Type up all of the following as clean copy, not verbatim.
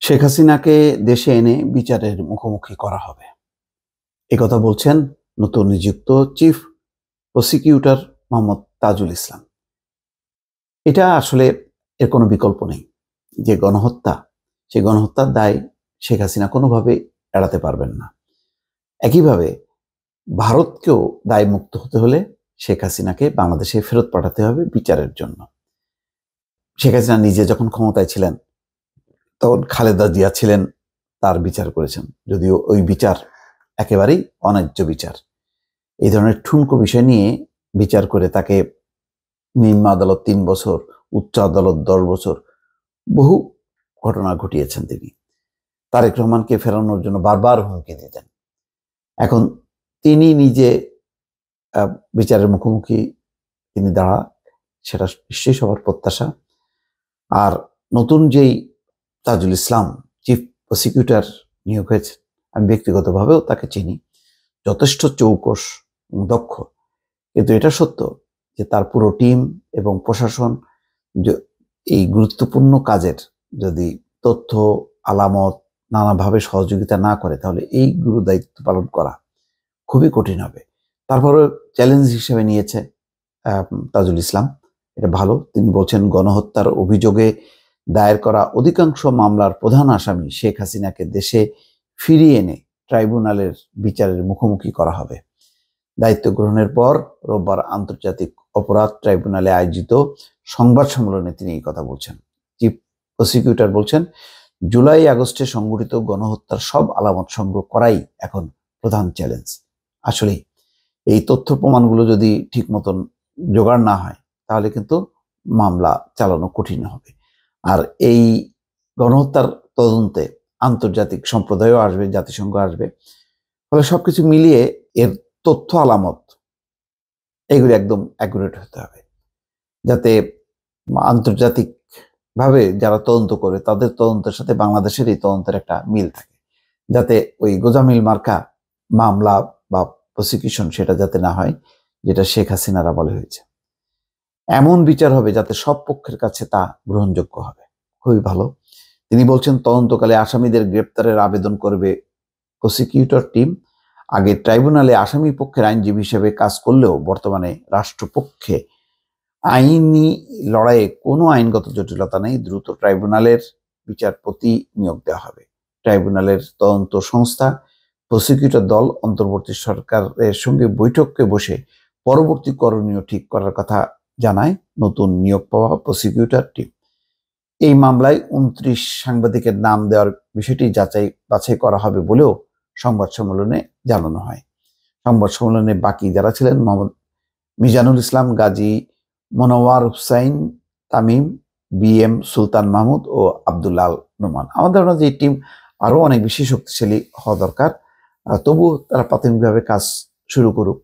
শেখ হাসিনাকে দেশে এনে বিচারের মুখোমুখি করা হবে, একথা বলছেন নতুন নিযুক্ত চিফ প্রসিকিউটর মোহাম্মদ তাজুল ইসলাম। এটা আসলে এর কোনো বিকল্প নেই। যে গণহত্যা, সেই গণহত্যার দায় শেখ হাসিনা কোনোভাবে এড়াতে পারবেন না। একইভাবে ভারতকেও দায় মুক্ত হতে হলে শেখ হাসিনাকে বাংলাদেশে ফেরত পাঠাতে হবে বিচারের জন্য। শেখ হাসিনা নিজে যখন ক্ষমতায় ছিলেন তখন খালেদা জিয়া ছিলেন, তার বিচার করেছেন, যদিও ওই বিচার একেবারেই অন্যায্য বিচার। এই ধরনের ঠুনকো বিষয় নিয়ে বিচার করে তাকে নিম্ন আদালত 3 বছর, উচ্চ আদালত 10 বছর, বহু ঘটনা ঘটিয়েছেন তিনি। তারেক রহমানকে ফেরানোর জন্য বারবার হুমকি দিতেন। এখন তিনি নিজে বিচারের মুখোমুখি তিনি দাঁড়া, সেটা নিশ্চয়ই সবার প্রত্যাশা। আর নতুন যেই তাজুল ইসলাম চিফ প্রসিকিউটর নিয়োগ হয়েছে, আমি ব্যক্তিগতভাবেও তাকে চিনি, যথেষ্ট চৌকস দক্ষ। কিন্তু এটা সত্য যে তার পুরো টিম এবং প্রশাসন এই গুরুত্বপূর্ণ কাজের যদি তথ্য আলামত নানাভাবে সহযোগিতা না করে, তাহলে এই গুরু দায়িত্ব পালন করা খুবই কঠিন হবে। তারপরে চ্যালেঞ্জ হিসেবে নিয়েছে তাজুল ইসলাম, এটা ভালো। তিনি বলছেন গণহত্যার অভিযোগে দায়ের করা অধিকাংশ মামলার প্রধান আসামি শেখ হাসিনাকে দেশে ফিরিয়ে এনে ট্রাইব্যুনালের বিচারের মুখোমুখি করা হবে। দায়িত্ব গ্রহণের পর রোববার আন্তর্জাতিক অপরাধ ট্রাইব্যুনালে আয়োজিত সংবাদ সম্মেলনে তিনি এই কথা বলছেন। চিফ প্রসিকিউটর বলছেন, জুলাই আগস্টে সংঘটিত গণহত্যার সব আলামত সংগ্রহ করাই এখন প্রধান চ্যালেঞ্জ। আসলে এই তথ্য প্রমাণগুলো যদি ঠিক মতন জোগাড় না হয়, তাহলে কিন্তু মামলা চালানো কঠিন হবে। আর এই গণহত্যার তদন্তে আন্তর্জাতিক সম্প্রদায়ও আসবে, জাতিসংঘ আসবে। ফলে সবকিছু মিলিয়ে এর তথ্য আলামত এগুলি একদম অ্যাকুরেট হতে হবে, যাতে আন্তর্জাতিক ভাবে যারা তদন্ত করে তাদের তদন্তের সাথে বাংলাদেশের এই তদন্তের একটা মিল থাকে, যাতে ওই গোজামিল মার্কা মামলা বা প্রসিকিউশন সেটা যাতে না হয়, যেটা শেখ হাসিনারা বলে হয়েছে। এমন বিচার হবে যাতে সব পক্ষের কাছে তা গ্রহণযোগ্য হবে। খুবই ভালো। তিনি বলছেন, তদন্তকালে আসামিদের গ্রেপ্তারের আবেদন করবে প্রসিকিউটর টিম। আগে ট্রাইব্যুনালে আসামি পক্ষের আইনজীবী হিসেবে কাজ করলেও বর্তমানে রাষ্ট্রপক্ষে আইনি লড়াইয়ে কোনো আইনগত জটিলতা নেই। দ্রুত ট্রাইব্যুনালের বিচারপতি নিয়োগ দেওয়া হবে। ট্রাইব্যুনালের তদন্ত সংস্থা প্রসিকিউটর দল অন্তর্বর্তী সরকারের সঙ্গে বৈঠকে বসে পরবর্তী করণীয় ঠিক করার কথা জানায় নতুন নিয়োগ পাওয়া প্রসিকিউটর টিম। এই মামলায় 29 সাংবাদিকের নাম দেওয়ার বিষয়টি বাছাই করা হবে বলেও সংবাদ সম্মেলনে জানানো হয়। সংবাদ সম্মেলনে বাকি যারা ছিলেন, মোহাম্মদ মিজানুল ইসলাম, গাজী মনোয়ার হুসাইন তামিম, BM সুলতান মাহমুদ ও আব্দুল্লাহ নোমান। আমাদের ধারণা যে টিম আরো অনেক বেশি শক্তিশালী হওয়া দরকার। তবুও তারা প্রাথমিকভাবে কাজ শুরু করুক,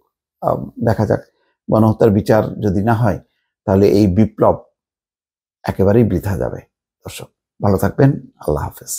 দেখা যাক। গণহত্যার বিচার যদি না হয়, তাহলে এই বিপ্লব একেবারেই বৃথা যাবে। দর্শক ভালো থাকবেন, আল্লাহ হাফেজ।